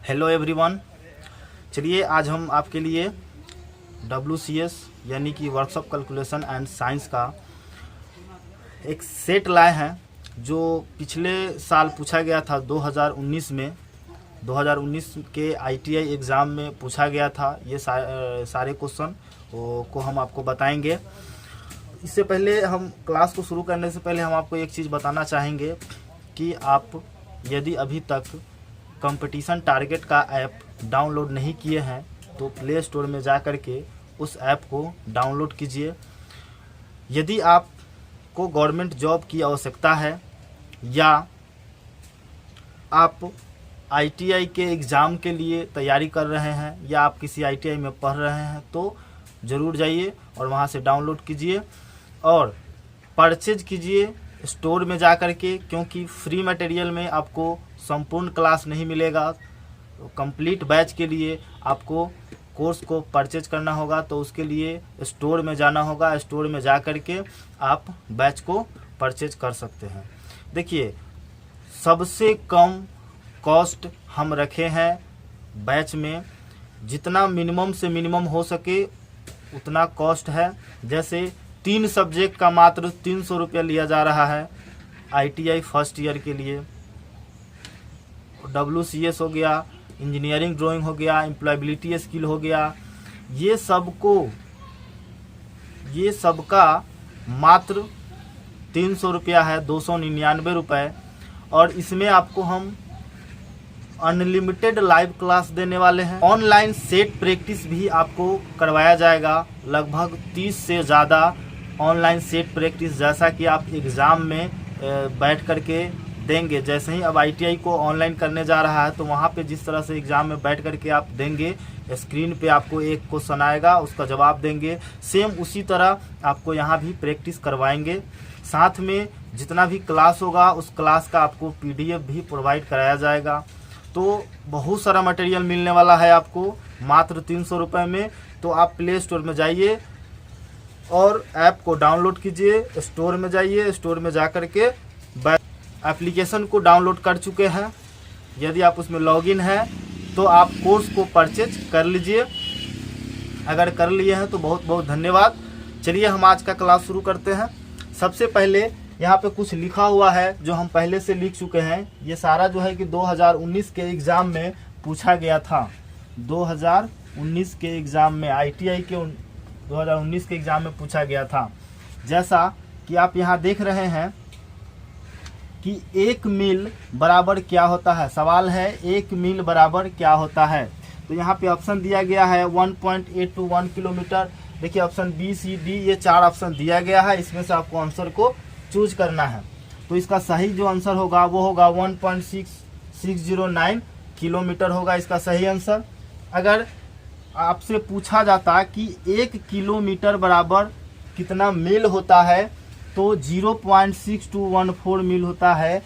Hello everyone. चलिए आज हम आपके लिए WCS यानी कि वर्कशॉप कैलकुलेशन एंड साइंस का एक सेट लाए हैं जो पिछले साल पूछा गया था 2019 में। 2019 के ITI एग्ज़ाम में पूछा गया था। ये सारे क्वेश्चन को हम आपको बताएंगे। इससे पहले हम क्लास को शुरू करने से पहले हम आपको एक चीज़ बताना चाहेंगे कि आप यदि अभी तक कंपटीशन टारगेट का ऐप डाउनलोड नहीं किए हैं तो प्ले स्टोर में जा कर के उस ऐप को डाउनलोड कीजिए। यदि आपको गवर्नमेंट जॉब की आवश्यकता है या आप ITI के एग्ज़ाम के लिए तैयारी कर रहे हैं या आप किसी ITI में पढ़ रहे हैं तो ज़रूर जाइए और वहां से डाउनलोड कीजिए और परचेज कीजिए स्टोर में जा कर के, क्योंकि फ्री मटेरियल में आपको संपूर्ण क्लास नहीं मिलेगा। तो कंप्लीट बैच के लिए आपको कोर्स को परचेज करना होगा, तो उसके लिए स्टोर में जाना होगा। स्टोर में जा कर के आप बैच को परचेज कर सकते हैं। देखिए, सबसे कम कॉस्ट हम रखे हैं बैच में, जितना मिनिमम से मिनिमम हो सके उतना कॉस्ट है। जैसे 3 सब्जेक्ट का मात्र 300 रुपया लिया जा रहा है ITI फर्स्ट ईयर के लिए। WCS हो गया, इंजीनियरिंग ड्राइंग हो गया, एम्प्लॉयबिलिटी स्किल हो गया, ये सबका मात्र 300 रुपया है, 299 रुपये। और इसमें आपको हम अनलिमिटेड लाइव क्लास देने वाले हैं। ऑनलाइन सेट प्रैक्टिस भी आपको करवाया जाएगा, लगभग 30 से ज़्यादा ऑनलाइन सेट प्रैक्टिस, जैसा कि आप एग्ज़ाम में बैठ कर के देंगे। जैसे ही अब ITI को ऑनलाइन करने जा रहा है तो वहाँ पे जिस तरह से एग्ज़ाम में बैठ कर के आप देंगे, स्क्रीन पे आपको एक क्वेश्चन आएगा, उसका जवाब देंगे, सेम उसी तरह आपको यहाँ भी प्रैक्टिस करवाएंगे। साथ में जितना भी क्लास होगा उस क्लास का आपको PDF भी प्रोवाइड कराया जाएगा। तो बहुत सारा मटेरियल मिलने वाला है आपको मात्र 300 रुपये में। तो आप प्ले स्टोर में जाइए और ऐप को डाउनलोड कीजिए। स्टोर में जाइए, स्टोर में जा कर के एप्लीकेशन को डाउनलोड कर चुके हैं, यदि आप उसमें लॉगिन हैं तो आप कोर्स को परचेज कर लीजिए। अगर कर लिए हैं तो बहुत बहुत धन्यवाद। चलिए हम आज का क्लास शुरू करते हैं। सबसे पहले यहाँ पे कुछ लिखा हुआ है जो हम पहले से लिख चुके हैं। ये सारा जो है कि 2019 के एग्ज़ाम में पूछा गया था। 2019 के एग्ज़ाम में ITI के 2019 के एग्ज़ाम में पूछा गया था। जैसा कि आप यहाँ देख रहे हैं कि 1 मील बराबर क्या होता है। सवाल है 1 मील बराबर क्या होता है। तो यहाँ पे ऑप्शन दिया गया है 1.8 to 1 किलोमीटर। देखिए ऑप्शन B, C, D ये 4 ऑप्शन दिया गया है। इसमें से आपको आंसर को चूज करना है। तो इसका सही जो आंसर होगा वो होगा 1.6609 किलोमीटर होगा इसका सही आंसर। अगर आपसे पूछा जाता कि 1 किलोमीटर बराबर कितना मील होता है तो 0.6214 मील होता है।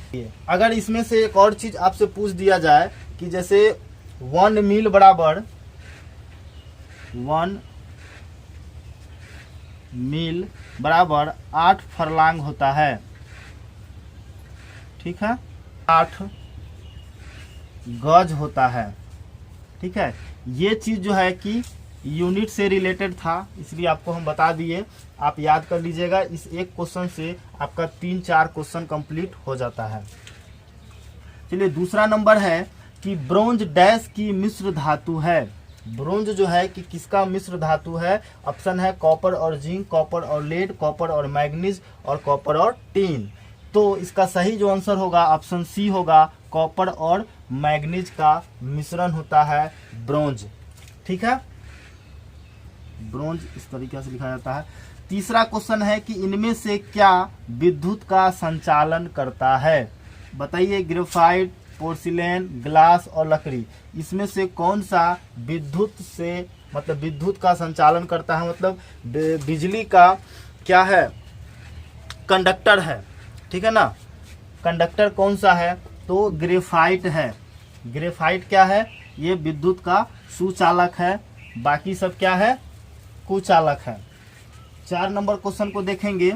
अगर इसमें से एक और चीज आपसे पूछ दिया जाए कि जैसे 1 मील बराबर 1 मील बराबर 8 फरलांग होता है, ठीक है, 8 गज होता है, ठीक है। ये चीज जो है कि यूनिट से रिलेटेड था, इसलिए आपको हम बता दिए। आप याद कर लीजिएगा, इस एक क्वेश्चन से आपका 3-4 क्वेश्चन कंप्लीट हो जाता है। चलिए दूसरा नंबर है कि ब्रोंज डैश की मिश्र धातु है। ब्रोंज जो है कि किसका मिश्र धातु है। ऑप्शन है कॉपर और जिंक, कॉपर और लेड, कॉपर और मैग्नीज और कॉपर और टीन। तो इसका सही जो आंसर होगा ऑप्शन C होगा, कॉपर और मैग्नीज का मिश्रण होता है ब्रोंज, ठीक है। ब्रोंज इस तरीके से लिखा जाता है। तीसरा क्वेश्चन है कि इनमें से क्या विद्युत का संचालन करता है। बताइए, ग्रेफाइट, पोर्सिलेन, ग्लास और लकड़ी, इसमें से कौन सा विद्युत से मतलब विद्युत का संचालन करता है, मतलब बिजली का क्या है, कंडक्टर है, ठीक है ना। कंडक्टर कौन सा है तो ग्रेफाइट है। ग्रेफाइट क्या है, ये विद्युत का सुचालक है, बाकी सब क्या है, कुचालक है। 4 नंबर क्वेश्चन को देखेंगे।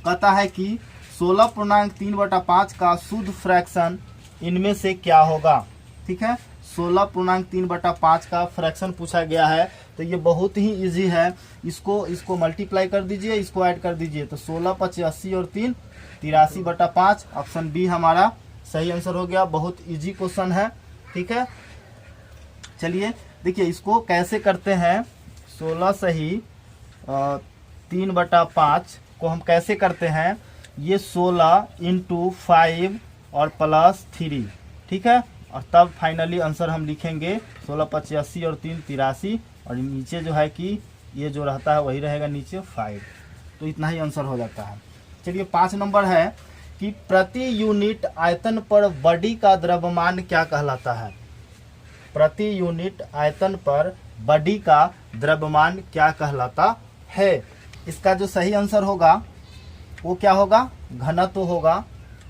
कहता है कि 16.3/5 का शुद्ध फ्रैक्शन इनमें से क्या होगा। ठीक है। 16.3/5 का फ्रैक्शन पूछा गया है, तो ये बहुत ही इजी है। इसको मल्टीप्लाई कर दीजिए, इसको ऐड कर दीजिए, तो 16 × 5 = 80 और 3 83/5। ऑप्शन बी हमारा सही आंसर हो गया। बहुत इजी क्वेश्चन है, ठीक है। चलिए देखिए इसको कैसे करते हैं। 16 सही 3/5 को हम कैसे करते हैं, ये 16 × 5 और +3, ठीक है। और तब फाइनली आंसर हम लिखेंगे 16 × 5 = 80 और 3 83, और नीचे जो है कि ये जो रहता है वही रहेगा नीचे 5, तो इतना ही आंसर हो जाता है। चलिए 5 नंबर है कि प्रति यूनिट आयतन पर बॉडी का द्रव्यमान क्या कहलाता है। प्रति यूनिट आयतन पर बॉडी का द्रव्यमान क्या कहलाता है। इसका जो सही आंसर होगा वो क्या होगा, घनत्व होगा।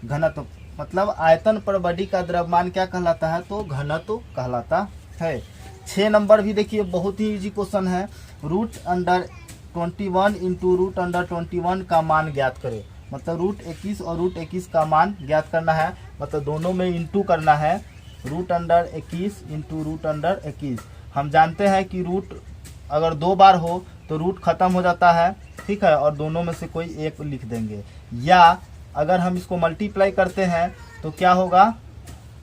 घनत्व मतलब आयतन पर बॉडी का द्रव्यमान क्या कहलाता है, तो घनत्व कहलाता है। 6 नंबर भी देखिए बहुत ही इजी क्वेश्चन है। √21 × √21 का मान ज्ञात करें। मतलब √21 और √21 का मान ज्ञात करना है, मतलब दोनों में इंटू करना है। √21 × √21 हम जानते हैं कि रूट अगर 2 बार हो तो रूट खत्म हो जाता है, ठीक है, और दोनों में से कोई एक लिख देंगे। या अगर हम इसको मल्टीप्लाई करते हैं तो क्या होगा,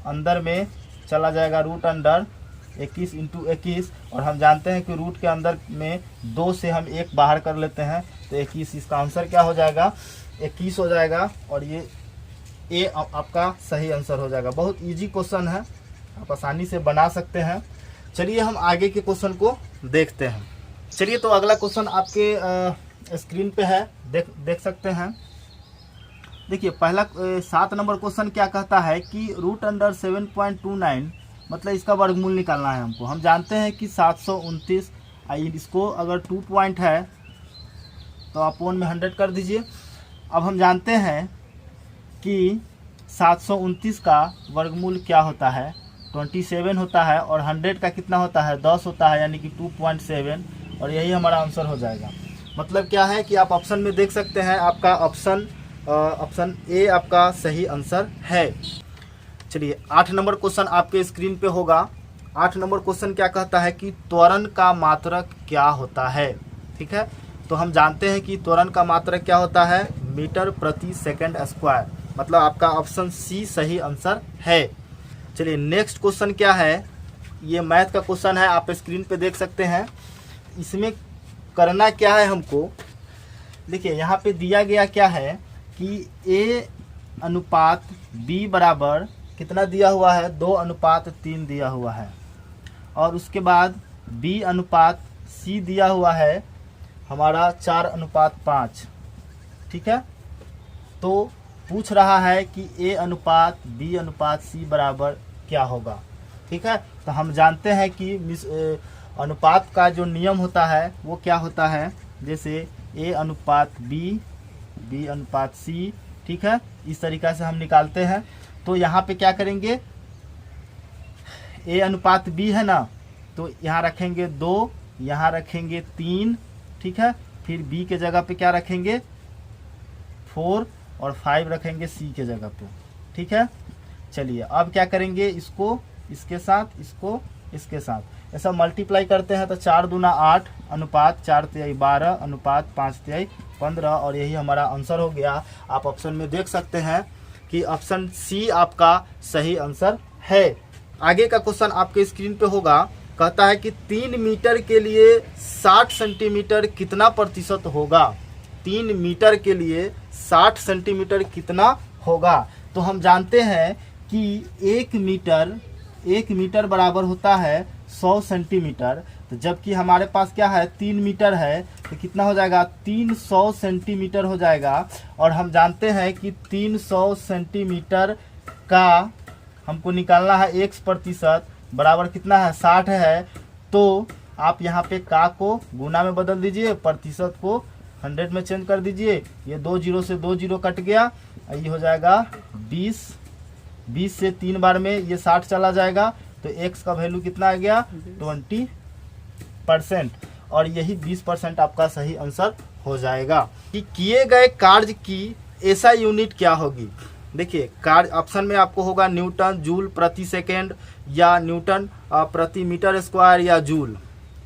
अंदर में चला जाएगा √21 × 21, और हम जानते हैं कि रूट के अंदर में 2 से हम 1 बाहर कर लेते हैं, तो 21। इसका आंसर क्या हो जाएगा, 21 हो जाएगा, और ये ए आपका सही आंसर हो जाएगा। बहुत इजी क्वेश्चन है, आप आसानी से बना सकते हैं। चलिए हम आगे के क्वेश्चन को देखते हैं। चलिए तो अगला क्वेश्चन आपके स्क्रीन पे है, देख सकते हैं। देखिए पहला 7 नंबर क्वेश्चन क्या कहता है कि √7.29 मतलब इसका वर्गमूल निकालना है हमको। हम जानते हैं कि 729, इसको अगर 2 पॉइंट है तो आप 1 में 100 कर दीजिए। अब हम जानते हैं कि 729 का वर्गमूल क्या होता है, 27 होता है, और 100 का कितना होता है, 10 होता है, यानी कि 2.7, और यही हमारा आंसर हो जाएगा। मतलब क्या है कि आप ऑप्शन में देख सकते हैं, आपका ऑप्शन ए आपका सही आंसर है। चलिए 8 नंबर क्वेश्चन आपके स्क्रीन पे होगा। 8 नंबर क्वेश्चन क्या कहता है कि त्वरण का मात्रक क्या होता है, ठीक है। तो हम जानते हैं कि त्वरण का मात्रक क्या होता है, मीटर/सेकंड²। मतलब आपका ऑप्शन सी सही आंसर है। चलिए नेक्स्ट क्वेश्चन क्या है, ये मैथ का क्वेश्चन है, आप स्क्रीन पे देख सकते हैं। इसमें करना क्या है हमको, देखिए यहाँ पे दिया गया क्या है कि A/B बराबर कितना दिया हुआ है, 2/3 दिया हुआ है, और उसके बाद B/C दिया हुआ है हमारा 4/5, ठीक है। तो पूछ रहा है कि A/B/C बराबर क्या होगा, ठीक है। तो हम जानते हैं कि अनुपात का जो नियम होता है वो क्या होता है, जैसे A/B B/C, ठीक है, इस तरीक़ा से हम निकालते हैं। तो यहाँ पे क्या करेंगे, A/B है ना, तो यहाँ रखेंगे 2, यहाँ रखेंगे 3, ठीक है। फिर B के जगह पे क्या रखेंगे 4, और 5 रखेंगे C के जगह पे, ठीक है। चलिए अब क्या करेंगे, इसको इसके साथ, इसको इसके साथ ऐसा मल्टीप्लाई करते हैं, तो 4 दूना 8 अनुपात 4 तिहाई 12 अनुपात 5 तिहाई 15, और यही हमारा आंसर हो गया। आप ऑप्शन में देख सकते हैं कि ऑप्शन सी आपका सही आंसर है। आगे का क्वेश्चन आपके स्क्रीन पे होगा, कहता है कि 3 मीटर के लिए 60 सेंटीमीटर कितना प्रतिशत होगा। 3 मीटर के लिए 60 सेंटीमीटर कितना होगा। तो हम जानते हैं कि 1 मीटर बराबर होता है 100 सेंटीमीटर। तो जबकि हमारे पास क्या है, 3 मीटर है, तो कितना हो जाएगा, 300 सेंटीमीटर हो जाएगा। और हम जानते हैं कि 300 सेंटीमीटर का हमको निकालना है x% बराबर कितना है, 60 है। तो आप यहाँ पे का को गुना में बदल दीजिए, प्रतिशत को 100 में चेंज कर दीजिए। ये 2 जीरो से 2 जीरो कट गया, ये हो जाएगा 20 से 3 बार में ये 60 चला जाएगा, तो x का वैल्यू कितना आ गया, 20%, और यही 20% आपका सही आंसर हो जाएगा। कि किए गए कार्य की एसआई यूनिट क्या होगी। देखिए कार्य ऑप्शन में आपको होगा न्यूटन, जूल प्रति सेकेंड या न्यूटन प्रति मीटर स्क्वायर या जूल,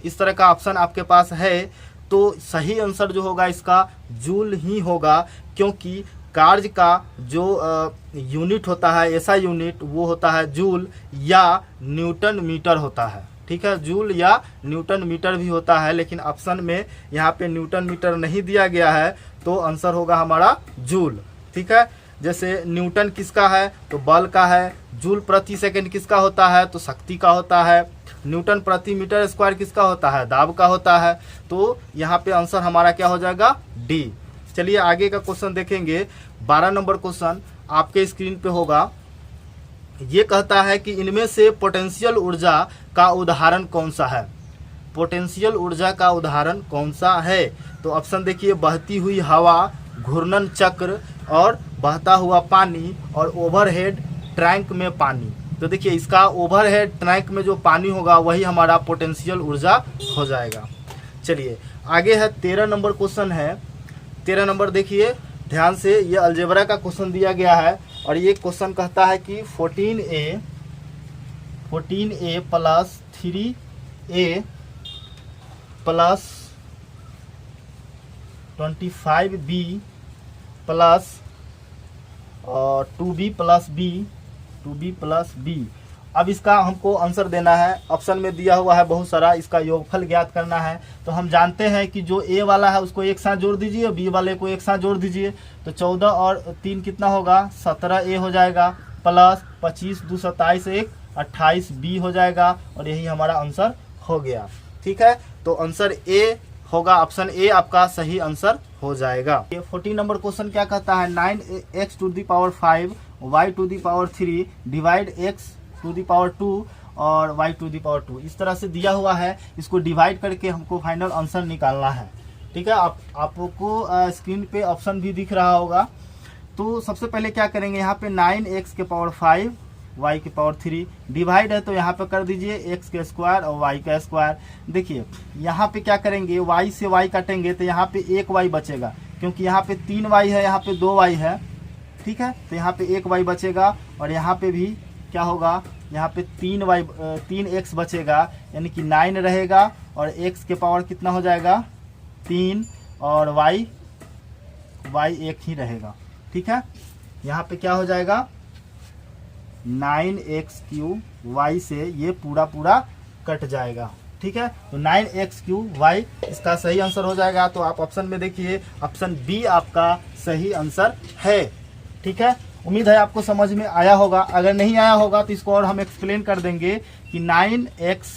इस तरह का ऑप्शन आपके पास है। तो सही आंसर जो होगा इसका जूल ही होगा, क्योंकि कार्य का जो यूनिट होता है ऐसा यूनिट वो होता है जूल या न्यूटन मीटर होता है। ठीक है, जूल या न्यूटन मीटर भी होता है, लेकिन ऑप्शन में यहाँ पे न्यूटन मीटर नहीं दिया गया है, तो आंसर होगा हमारा जूल। ठीक है, जैसे न्यूटन किसका है तो बल का है, जूल प्रति सेकंड किसका होता है तो शक्ति का होता है, न्यूटन प्रति मीटर स्क्वायर किसका होता है दाब का होता है। तो यहाँ पे आंसर हमारा क्या हो जाएगा डी। चलिए आगे का क्वेश्चन देखेंगे। 12 नंबर क्वेश्चन आपके स्क्रीन पे होगा। ये कहता है कि इनमें से पोटेंशियल ऊर्जा का उदाहरण कौन सा है। पोटेंशियल ऊर्जा का उदाहरण कौन सा है, तो ऑप्शन देखिए बहती हुई हवा, घूर्णन चक्र और बहता हुआ पानी और ओवरहेड टैंक में पानी। तो देखिए इसका ओवरहेड टैंक में जो पानी होगा वही हमारा पोटेंशियल ऊर्जा हो जाएगा। चलिए आगे है 13 नंबर क्वेश्चन है। 13 नंबर देखिए ध्यान से, ये अलजेब्रा का क्वेश्चन दिया गया है और ये क्वेश्चन कहता है कि 14a plus 3a plus 25b plus 2b plus b। अब इसका हमको आंसर देना है। ऑप्शन में दिया हुआ है बहुत सारा, इसका योगफल ज्ञात करना है। तो हम जानते हैं कि जो ए वाला है उसको एक साथ जोड़ दीजिए, बी वाले को एक साथ जोड़ दीजिए, तो 14 और 3 कितना होगा 17a हो जाएगा, प्लस 25 2 27 1 28b हो जाएगा, और यही हमारा आंसर हो गया। ठीक है, तो आंसर ए होगा, ऑप्शन ए आपका सही आंसर हो जाएगा। ये 14 नंबर क्वेश्चन क्या कहता है, 9x to the power 5 y to the power 3 divide x to the power 2 और y टू द पावर 2। इस तरह से दिया हुआ है, इसको डिवाइड करके हमको फाइनल आंसर निकालना है। ठीक है, आपको स्क्रीन पे ऑप्शन भी दिख रहा होगा। तो सबसे पहले क्या करेंगे, यहाँ पे 9x के पावर 5 y के पावर 3 डिवाइड है, तो यहाँ पे कर दीजिए x के स्क्वायर और y का स्क्वायर। देखिए यहाँ पे क्या करेंगे, y से y काटेंगे तो यहाँ पे 1y बचेगा, क्योंकि यहाँ पे 3y है, यहाँ पे 2y है। ठीक है, तो यहाँ पे 1y बचेगा, और यहाँ पे भी क्या होगा, यहाँ पे 3x बचेगा, यानी कि 9 रहेगा, और x के पावर कितना हो जाएगा 3, और y 1 ही रहेगा। ठीक है, यहाँ पे क्या हो जाएगा 9x³ y से ये पूरा कट जाएगा। ठीक है, तो 9x³ y इसका सही आंसर हो जाएगा। तो आप ऑप्शन में देखिए, ऑप्शन बी आपका सही आंसर है। ठीक है, उम्मीद है आपको समझ में आया होगा। अगर नहीं आया होगा तो इसको और हम एक्सप्लेन कर देंगे कि 9x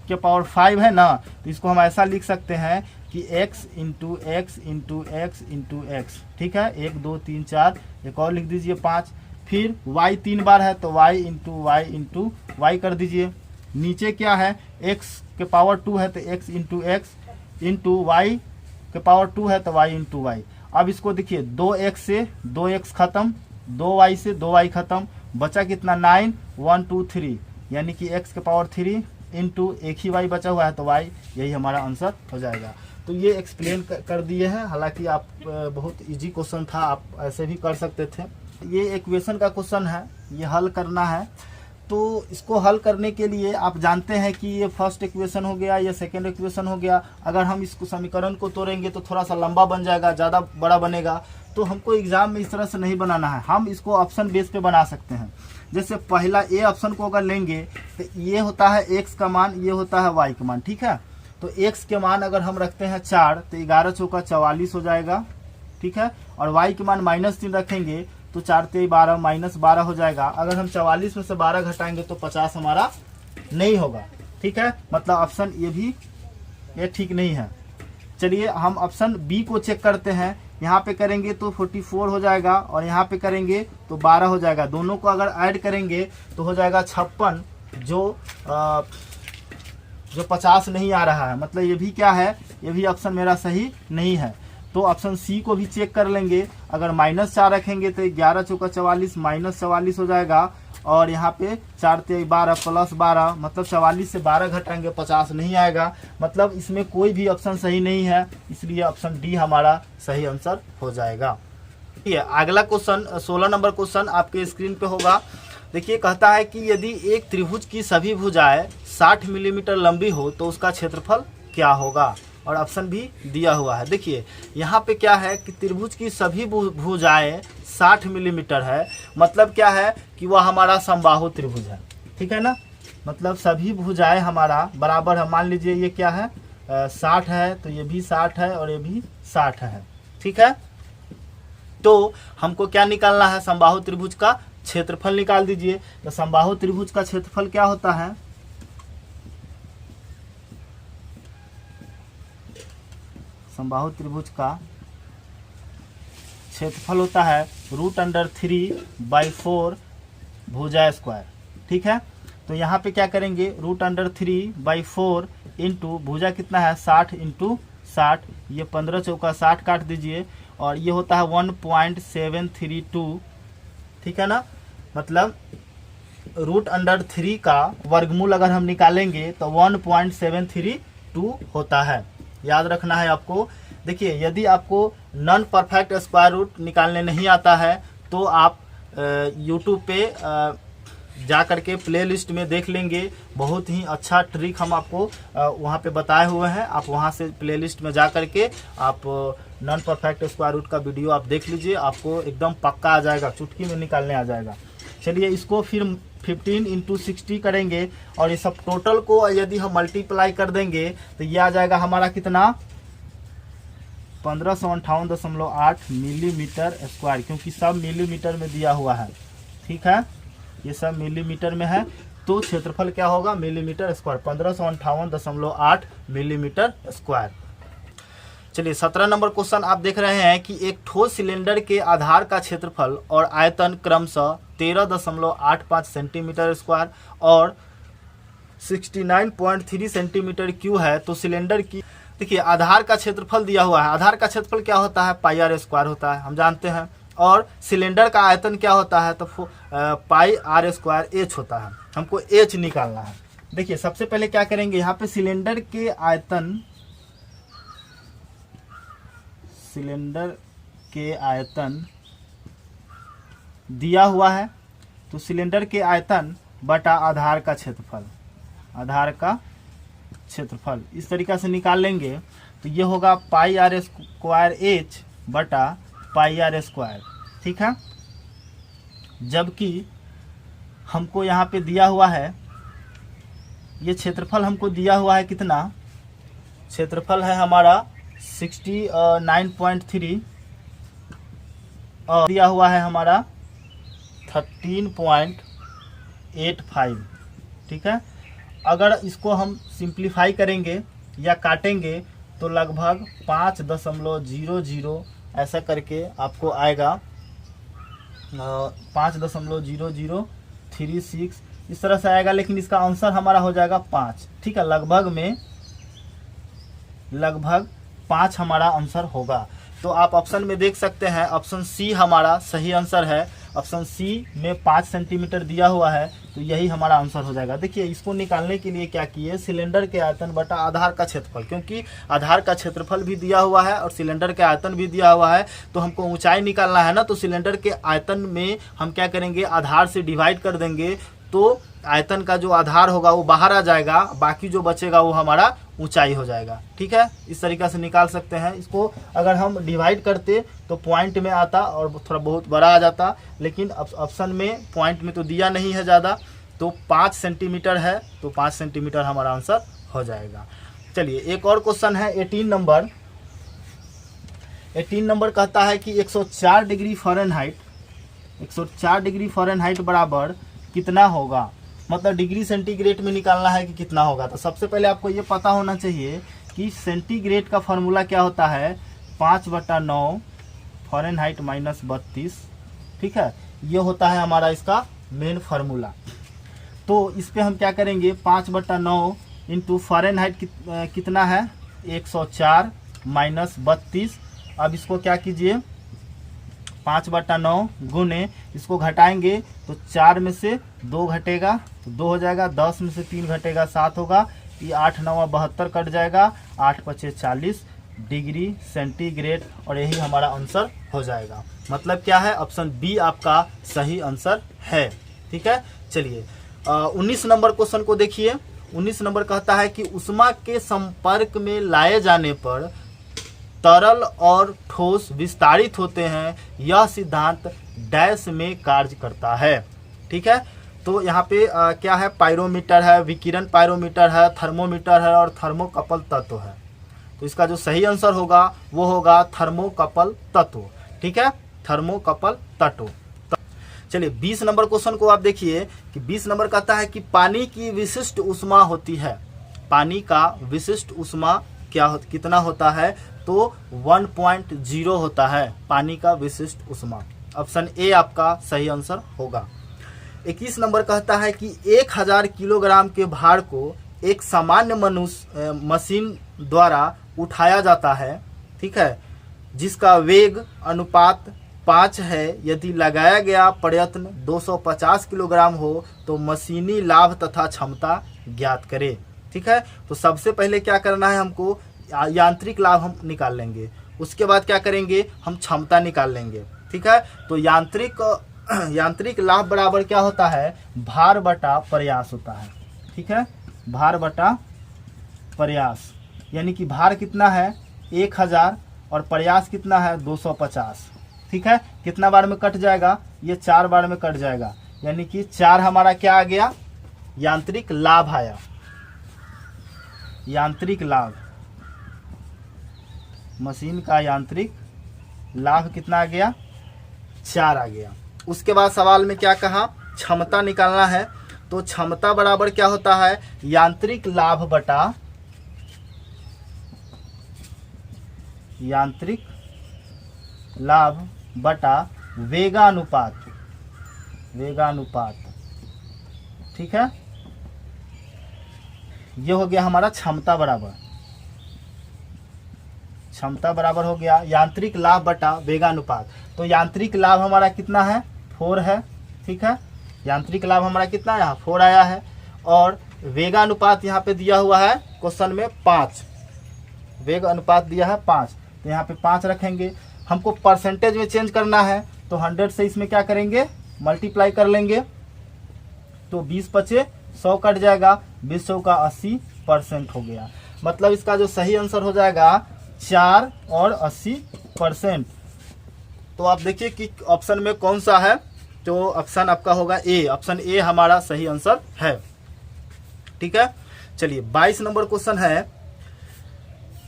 के पावर 5 है ना, तो इसको हम ऐसा लिख सकते हैं कि x into x into x into x. ठीक है, 1 2 3 4, एक और लिख दीजिए 5, फिर y 3 बार है तो y इंटू y कर दीजिए। नीचे क्या है, x के पावर 2 है तो x into x into y के पावर 2 है तो y इंटू y। अब इसको देखिए 2x से 2x खत्म, 2y से 2y खत्म, बचा कितना 9 1 2 3, यानी कि x के पावर 3 इंटू एक ही y बचा हुआ है तो y, यही हमारा आंसर हो जाएगा। तो ये एक्सप्लेन कर दिए हैं। हालांकि आप बहुत इजी क्वेश्चन था, आप ऐसे भी कर सकते थे। ये इक्वेशन का क्वेश्चन है, ये हल करना है। तो इसको हल करने के लिए आप जानते हैं कि ये फर्स्ट इक्वेशन हो गया, ये सेकंड इक्वेशन हो गया। अगर हम इसको समीकरण को तोड़ेंगे तो थोड़ा सा लंबा बन जाएगा, ज़्यादा बड़ा बनेगा। तो हमको एग्जाम में इस तरह से नहीं बनाना है, हम इसको ऑप्शन बेस पे बना सकते हैं। जैसे पहला ए ऑप्शन को अगर लेंगे तो ये होता है x का मान, ये होता है y का मान। ठीक है, तो x के मान अगर हम रखते हैं 4 तो 11 चौका 44 हो जाएगा। ठीक है, और y के मान -3 रखेंगे तो 4 3 12 -12 हो जाएगा। अगर हम 44 में से 12 घटाएंगे तो 50 हमारा नहीं होगा। ठीक है, मतलब ऑप्शन ये ठीक नहीं है। चलिए हम ऑप्शन बी को चेक करते हैं। यहाँ पे करेंगे तो 44 हो जाएगा, और यहाँ पे करेंगे तो 12 हो जाएगा। दोनों को अगर ऐड करेंगे तो हो जाएगा 56, जो 50 नहीं आ रहा है। मतलब ये भी क्या है, ये भी ऑप्शन मेरा सही नहीं है। तो ऑप्शन सी को भी चेक कर लेंगे। अगर -4 रखेंगे तो 11 चौका 44 -44 हो जाएगा, और यहाँ पे 4 3 12 प्लस 12, मतलब 44 से 12 घटाएंगे 50 नहीं आएगा। मतलब इसमें कोई भी ऑप्शन सही नहीं है, इसलिए ऑप्शन डी हमारा सही आंसर हो जाएगा। ये अगला क्वेश्चन 16 नंबर क्वेश्चन आपके स्क्रीन पे होगा। देखिए कहता है कि यदि एक त्रिभुज की सभी भुजाएं 60 मिलीमीटर लंबी हो तो उसका क्षेत्रफल क्या होगा, और ऑप्शन भी दिया हुआ है। देखिए यहाँ पे क्या है कि त्रिभुज की सभी भुजाएं 60 मिलीमीटर है, मतलब क्या है कि वह हमारा समबाहु त्रिभुज है, ठीक है ना। मतलब सभी भुजाएं हमारा बराबर है। मान लीजिए ये क्या है 60 है, तो ये भी 60 है और ये भी 60 है, ठीक है। तो हमको क्या निकालना है, समबाहु त्रिभुज का क्षेत्रफल निकाल दीजिए। तो समबाहु त्रिभुज का क्षेत्रफल क्या होता है, समबाहु त्रिभुज का क्षेत्रफल होता है √3/4 भुजा स्क्वायर, ठीक है। तो यहाँ पे क्या करेंगे, √3/4 इंटू भुजा कितना है 60 इंटू 60, ये 15 चौका 60 काट दीजिए, और ये होता है 1.732, ठीक है ना। मतलब √3 का वर्गमूल अगर हम निकालेंगे तो 1.732 होता है, याद रखना है आपको। देखिए यदि आपको नॉन परफेक्ट स्क्वायर रूट निकालने नहीं आता है तो आप यूट्यूब पे जा करके प्लेलिस्ट में देख लेंगे, बहुत ही अच्छा ट्रिक हम आपको वहाँ पे बताए हुए हैं। आप वहाँ से प्लेलिस्ट में जा करके आप नॉन परफेक्ट स्क्वायर रूट का वीडियो आप देख लीजिए, आपको एकदम पक्का आ जाएगा, चुटकी में निकालने आ जाएगा। चलिए इसको फिर 15 इंटू 60 करेंगे, और ये सब टोटल को यदि हम मल्टीप्लाई कर देंगे तो ये आ जाएगा हमारा कितना 1558.8 मिलीमीटर स्क्वायर, क्योंकि सब मिलीमीटर में दिया हुआ है, ठीक है। ये सब मिलीमीटर में है, तो क्षेत्रफल क्या होगा मिलीमीटर स्क्वायर, 1558.8 मिलीमीटर स्क्वायर। चलिए 17 नंबर क्वेश्चन आप देख रहे हैं कि एक ठोस सिलेंडर के आधार का क्षेत्रफल और आयतन क्रमशः 13.85 सेंटीमीटर स्क्वायर और 69.3 सेंटीमीटर क्यूब है। तो सिलेंडर की देखिए आधार का क्षेत्रफल दिया हुआ है, आधार का क्षेत्रफल क्या होता है πr² होता है, हम जानते हैं। और सिलेंडर का आयतन क्या होता है, तो πr² होता है। हमको h निकालना है। देखिए सबसे पहले क्या करेंगे, यहाँ पे सिलेंडर के आयतन दिया हुआ है, तो सिलेंडर के आयतन बटा आधार का क्षेत्रफल, आधार का क्षेत्रफल इस तरीक़ा से निकाल लेंगे। तो ये होगा πr² बटा πr², ठीक है। जबकि हमको यहाँ पे दिया हुआ है, ये क्षेत्रफल हमको दिया हुआ है कितना, क्षेत्रफल है हमारा 69.3 और दिया हुआ है हमारा 13.85, ठीक है। अगर इसको हम सिंप्लीफाई करेंगे या काटेंगे तो लगभग 5.00 ऐसा करके आपको आएगा 5.0036 इस तरह से आएगा, लेकिन इसका आंसर हमारा हो जाएगा 5, ठीक है। लगभग 5 हमारा आंसर होगा। तो आप ऑप्शन में देख सकते हैं, ऑप्शन सी हमारा सही आंसर है। ऑप्शन सी में 5 सेंटीमीटर दिया हुआ है, तो यही हमारा आंसर हो जाएगा। देखिए इसको निकालने के लिए क्या किए, सिलेंडर के आयतन बटा आधार का क्षेत्रफल, क्योंकि आधार का क्षेत्रफल भी दिया हुआ है और सिलेंडर के आयतन भी दिया हुआ है, तो हमको ऊंचाई निकालना है ना। तो सिलेंडर के आयतन में हम क्या करेंगे, आधार से डिवाइड कर देंगे, तो आयतन का जो आधार होगा वो बाहर आ जाएगा, बाकी जो बचेगा वो हमारा ऊंचाई हो जाएगा, ठीक है। इस तरीक़ा से निकाल सकते हैं। इसको अगर हम डिवाइड करते तो पॉइंट में आता और थोड़ा बहुत बड़ा आ जाता, लेकिन ऑप्शन में पॉइंट में तो दिया नहीं है ज़्यादा, तो 5 सेंटीमीटर है, तो 5 सेंटीमीटर हमारा आंसर हो जाएगा। चलिए एक और क्वेश्चन है 18 नंबर कहता है कि 104 डिग्री फ़ारेनहाइट बराबर कितना होगा, मतलब डिग्री सेंटीग्रेड में निकालना है कि कितना होगा। तो सबसे पहले आपको ये पता होना चाहिए कि सेंटीग्रेड का फॉर्मूला क्या होता है, 5/9 फ़ारेनहाइट माइनस 32, ठीक है। ये होता है हमारा इसका मेन फार्मूला। तो इस पे हम क्या करेंगे, 5/9 इंटू फ़ारेनहाइट कितना है 104 माइनस 32। अब इसको क्या कीजिए, 5/9 गुने, इसको घटाएंगे तो 4 में से 2 घटेगा तो 2 हो जाएगा, 10 में से 3 घटेगा 7 होगा, ये 8 9 72 कट जाएगा, 8 5 40, डिग्री सेंटीग्रेड, और यही हमारा आंसर हो जाएगा। मतलब क्या है, ऑप्शन बी आपका सही आंसर है। ठीक है, चलिए 19 नंबर क्वेश्चन को देखिए। 19 नंबर कहता है कि उष्मा के संपर्क में लाए जाने पर तरल और ठोस विस्तारित होते हैं, यह सिद्धांत डैश में कार्य करता है। ठीक है, तो यहाँ पे क्या है, पायरोमीटर है, विकिरण पायरोमीटर है, थर्मोमीटर है और थर्मोकपल तत्व है। तो इसका जो सही आंसर होगा वो होगा थर्मोकपल तत्व। ठीक है, थर्मोकपल तत्व। चलिए 20 नंबर क्वेश्चन को आप देखिए कि 20 नंबर कहता है कि पानी की विशिष्ट ऊष्मा होती है। पानी का विशिष्ट ऊष्मा कितना होता है, तो 1.0 होता है पानी का विशिष्ट ऊष्मा। ऑप्शन ए आपका सही आंसर होगा। 21 नंबर कहता है कि 1000 किलोग्राम के भार को एक सामान्य मशीन द्वारा उठाया जाता है। ठीक है, जिसका वेग अनुपात 5 है। यदि लगाया गया प्रयत्न 250 किलोग्राम हो तो मशीनी लाभ तथा क्षमता ज्ञात करें। ठीक है, तो सबसे पहले क्या करना है, हमको यांत्रिक लाभ हम निकाल लेंगे, उसके बाद क्या करेंगे, हम क्षमता निकाल लेंगे। ठीक है, तो यांत्रिक लाभ बराबर क्या होता है, भार बटा प्रयास होता है। ठीक है, भार बटा प्रयास, यानी कि भार कितना है 1000 और प्रयास कितना है 250। ठीक है, कितना बार में कट जाएगा, ये 4 बार में कट जाएगा, यानी कि 4 हमारा क्या आ गया, यांत्रिक लाभ आया। यांत्रिक लाभ, मशीन का यांत्रिक लाभ कितना आ गया, 4 आ गया। उसके बाद सवाल में क्या कहा, क्षमता निकालना है। तो क्षमता बराबर क्या होता है, यांत्रिक लाभ बटा वेगानुपात। ठीक है, ये हो गया हमारा क्षमता बराबर हो गया यांत्रिक लाभ बटा वेगानुपात। तो यांत्रिक लाभ हमारा कितना है, 4 है। ठीक है, यांत्रिक लाभ हमारा कितना है, यहाँ 4 आया है। और वेगानुपात यहाँ पे दिया हुआ है क्वेश्चन में 5, वेग अनुपात दिया है 5, तो यहाँ पे 5 रखेंगे। हमको परसेंटेज में चेंज करना है, तो 100 से इसमें क्या करेंगे, मल्टीप्लाई कर लेंगे। तो 20 पचे 100 कट जाएगा, 20 का 80% हो गया। मतलब इसका जो सही आंसर हो जाएगा 4 और 80%। तो आप देखिए कि ऑप्शन में कौन सा है, तो ऑप्शन आपका होगा ए। ऑप्शन ए हमारा सही आंसर है। ठीक है, चलिए 22 नंबर क्वेश्चन है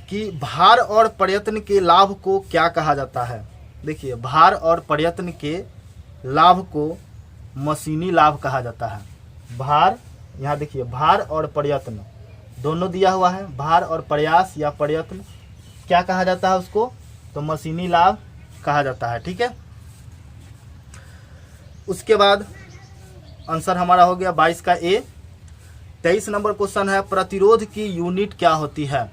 कि भार और प्रयत्न के लाभ को क्या कहा जाता है। देखिए, भार और प्रयत्न के लाभ को मशीनी लाभ कहा जाता है। भार, यहाँ देखिए भार और प्रयत्न दोनों दिया हुआ है, भार और प्रयास या प्रयत्न क्या कहा जाता है उसको, तो मशीनी लाभ कहा जाता है। ठीक है, उसके बाद आंसर हमारा हो गया 22 का ए। 23 नंबर क्वेश्चन है, प्रतिरोध की यूनिट क्या होती है।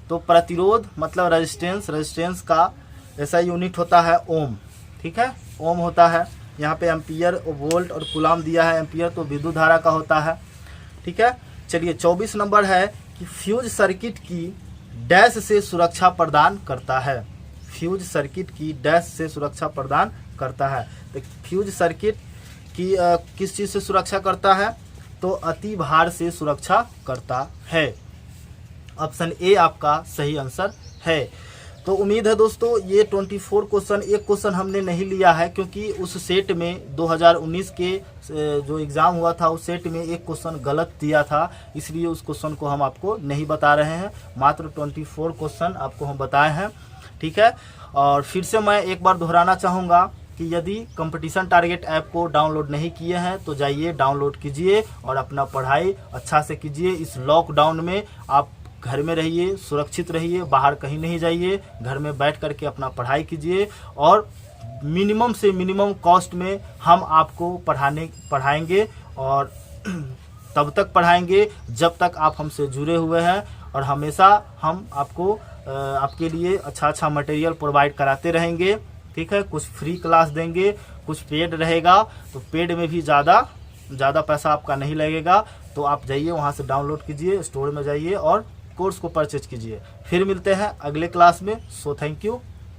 तो प्रतिरोध मतलब रेजिस्टेंस का ऐसा यूनिट होता है ओम। ठीक है, ओम होता है। यहाँ पे एम्पियर, वोल्ट और कूलाम दिया है। एम्पियर तो विद्युत धारा का होता है। ठीक है, चलिए 24 नंबर है कि फ्यूज सर्किट की डैश से सुरक्षा प्रदान करता है। फ्यूज सर्किट की डैश से सुरक्षा प्रदान करता है। तो फ्यूज सर्किट की किस चीज़ से सुरक्षा करता है, तो अति भार से सुरक्षा करता है। ऑप्शन ए आपका सही आंसर है। तो उम्मीद है दोस्तों ये 24 क्वेश्चन, एक क्वेश्चन हमने नहीं लिया है क्योंकि उस सेट में 2019 के जो एग्ज़ाम हुआ था उस सेट में एक क्वेश्चन गलत दिया था, इसलिए उस क्वेश्चन को हम आपको नहीं बता रहे हैं। मात्र 24 क्वेश्चन आपको हम बताए हैं। ठीक है, और फिर से मैं एक बार दोहराना चाहूँगा कि यदि कंपटीशन टारगेट ऐप को डाउनलोड नहीं किए हैं तो जाइए डाउनलोड कीजिए और अपना पढ़ाई अच्छा से कीजिए। इस लॉकडाउन में आप घर में रहिए, सुरक्षित रहिए, बाहर कहीं नहीं जाइए, घर में बैठ करके अपना पढ़ाई कीजिए और मिनिमम से मिनिमम कॉस्ट में हम आपको पढ़ाएंगे और तब तक पढ़ाएंगे जब तक आप हमसे जुड़े हुए हैं। और हमेशा हम आपके लिए अच्छा मटेरियल प्रोवाइड कराते रहेंगे। ठीक है, कुछ फ्री क्लास देंगे, कुछ पेड रहेगा, तो पेड में भी ज़्यादा पैसा आपका नहीं लगेगा। तो आप जाइए वहाँ से डाउनलोड कीजिए, स्टोर में जाइए और कोर्स को परचेज कीजिए। फिर मिलते हैं अगले क्लास में। So thank you.